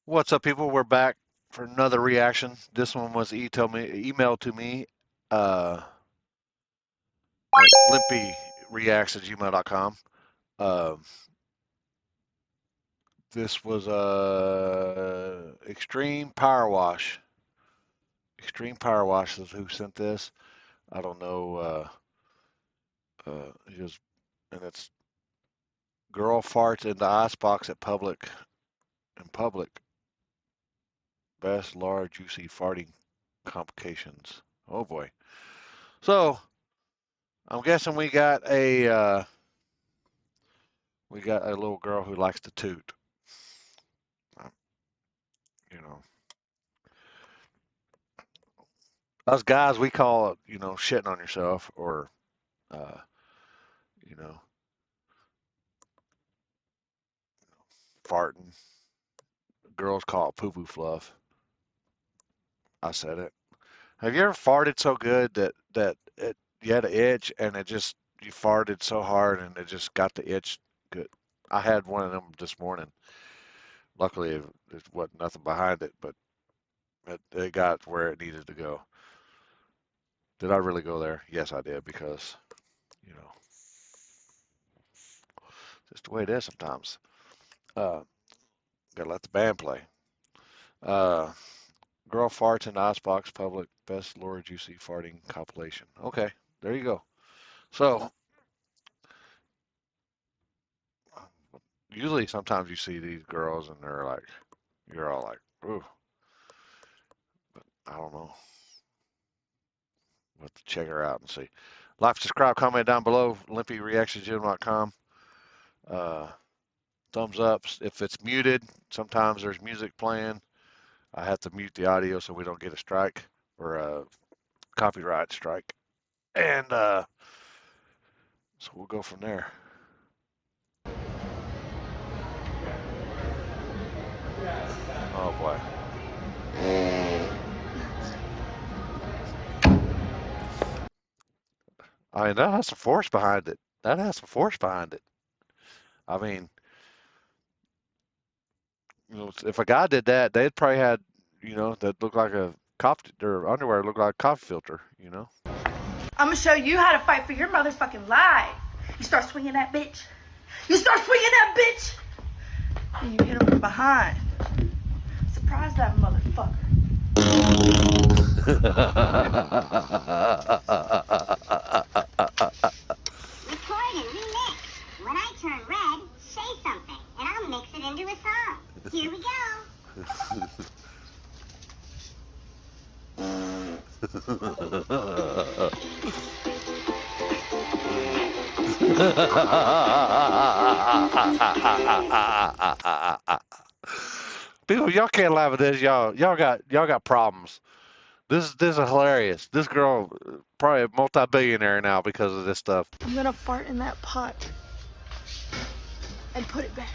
What's up, people? We're back for another reaction. This one was emailed to me at limpyreacts@gmail.com. This was Extreme Power Wash. Extreme Power Wash is who sent this. I don't know. Just and it's girl farts in the icebox at public in public. Best large juicy farting complications. Oh boy. So I'm guessing we got a little girl who likes to toot. Um, You know, us guys, we call it, shitting on yourself or, uh, you know, farting. Girls call it poo poo fluff. I said it. Have you ever farted so good that you had an itch and you farted so hard and it just got the itch good? I had one of them this morning. Luckily, there wasn't nothing behind it, but it got where it needed to go. Did I really go there? Yes, I did because, you know, just the way it is sometimes. Uh, Gotta let the band play. Uh, Girl farts in the icebox public. Best Laura Juicy farting compilation. Okay, there you go. So usually, sometimes you see these girls and you're all like, ooh, but I don't know. We'll have to check her out and see. Like, subscribe, comment down below. LimpyReactionsGym.com. Uh, Thumbs up if it's muted. Sometimes there's music playing. I have to mute the audio so we don't get a strike or a copyright strike. And so we'll go from there. Oh boy. I mean, that has some force behind it. That has some force behind it. I mean, if a guy did that, they'd probably had, that looked like a coffee, their underwear looked like a coffee filter. I'm gonna show you how to fight for your motherfucking life. You start swinging that bitch. You start swinging that bitch. And you hit him from behind. Surprise that motherfucker. Record and remix. When I turn red, say something, and I'll mix it into a song. Here we go. People, y'all can't laugh at this. Y'all got problems. This is hilarious. This girl probably a multi-billionaire now because of this stuff. I'm gonna fart in that pot and put it back.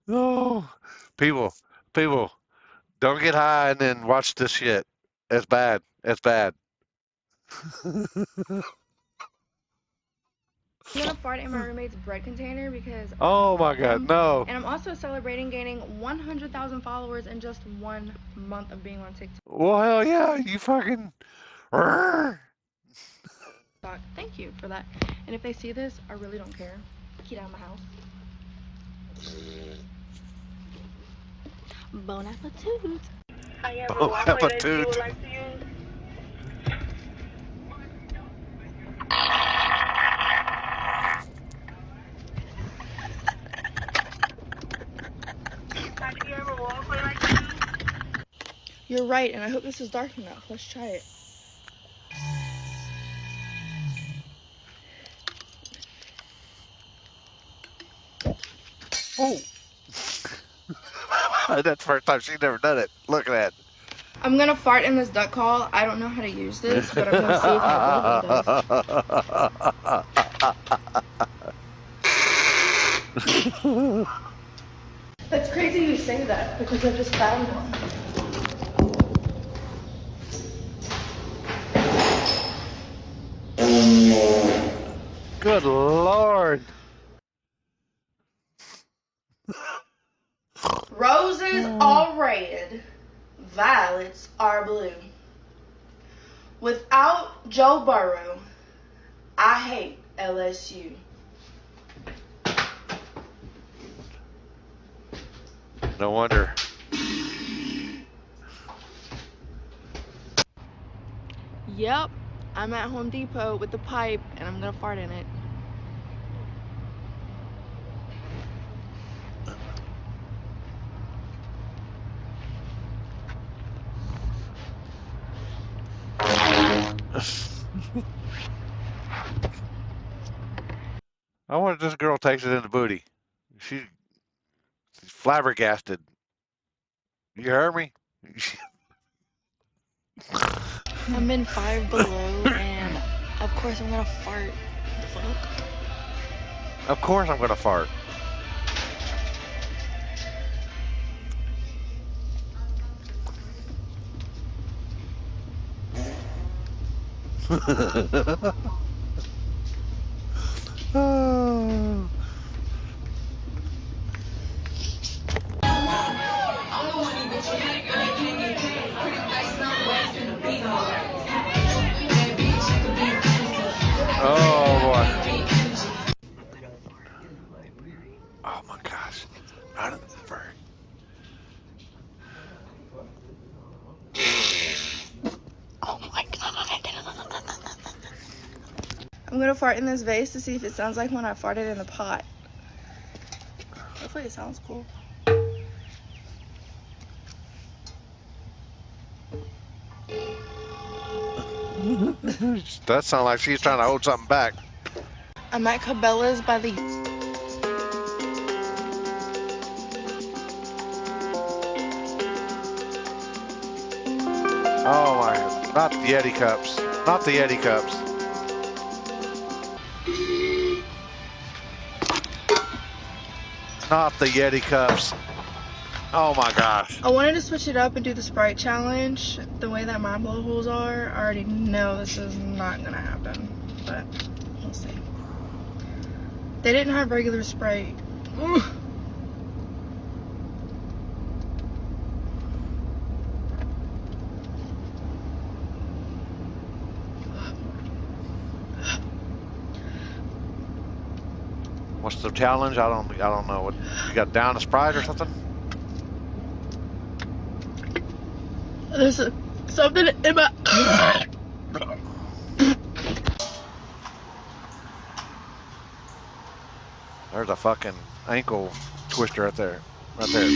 No, people, don't get high and then watch this shit. It's bad. It's bad. I'm gonna fart in my roommate's bread container because Oh I my love God, him. no. And I'm also celebrating gaining 100,000 followers in just 1 month of being on TikTok. Well, hell yeah, you fucking. Thank you for that. And if they see this, I really don't care. Get out of my house. Bon appetit. Bon appetit. You're right, and I hope this is dark enough. Let's try it. Oh. That's the first time she's never done it. Look at that. I'm gonna fart in this duck call. I don't know how to use this, but I'm gonna see how well it does. That's crazy you say that because I just found one. Good Lord. Roses are red, violets are blue. Without Joe Burrow, I hate LSU. No wonder. Yep, I'm at Home Depot with the pipe and I'm gonna fart in it. I wonder if this girl takes it in the booty. She's flabbergasted. You heard me? I'm in Five Below and of course I'm gonna fart. The fuck? Of course I'm gonna fart. Oh. Oh boy. Oh my gosh. Not in the library. Oh my god. I'm gonna fart in this vase to see if it sounds like when I farted in the pot. Hopefully it sounds cool. That sounds like she's trying to hold something back. I'm at Cabela's by the Oh my. Not the Yeti cups. Not the Yeti cups. Not the Yeti cups. Oh my gosh. I wanted to switch it up and do the Sprite challenge the way that my blowholes are. I already know this is not gonna happen, but we'll see. They didn't have regular Sprite. Ugh. What's the challenge? I don't know. What you got down a Sprite or something? There's something in my. There's a fucking ankle twister right there. Right there.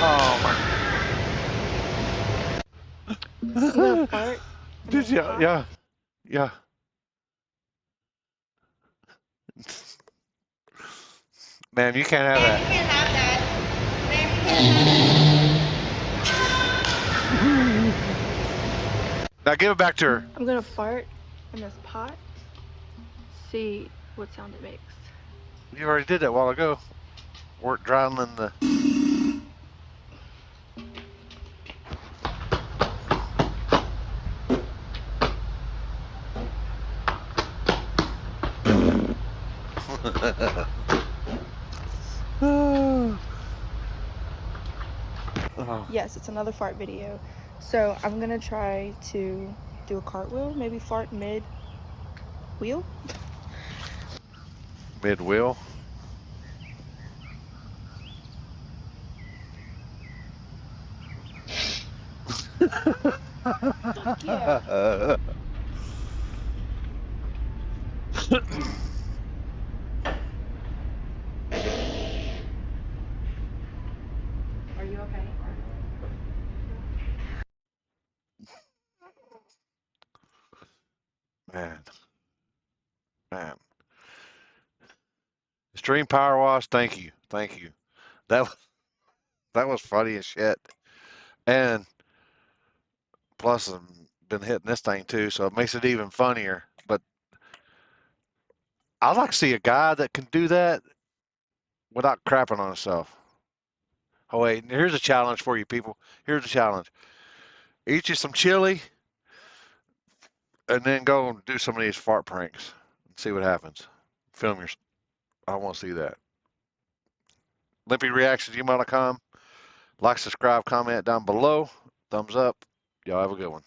Oh my. I'm gonna fart in Did this you? pot. Yeah. Yeah. Ma'am, you can't have that. Now give it back to her. I'm gonna fart in this pot. See what sound it makes. You already did that a while ago. We're drowning the. Oh. Yes, it's another fart video. So I'm gonna try to do a cartwheel, maybe fart mid wheel. Mid wheel. Fuck yeah. Are you okay? Man, man. Extreme power wash. Thank you, thank you. That that was funny as shit. And plus, I've been hitting this thing too, so it makes it even funnier. But I'd like to see a guy that can do that without crapping on himself. Oh wait, here's a challenge for you people. Here's a challenge. Eat you some chili and then go and do some of these fart pranks and see what happens. Film your. I want to see that. LimpyReactions@gmail.com. Like, subscribe, comment down below. Thumbs up. Y'all have a good one.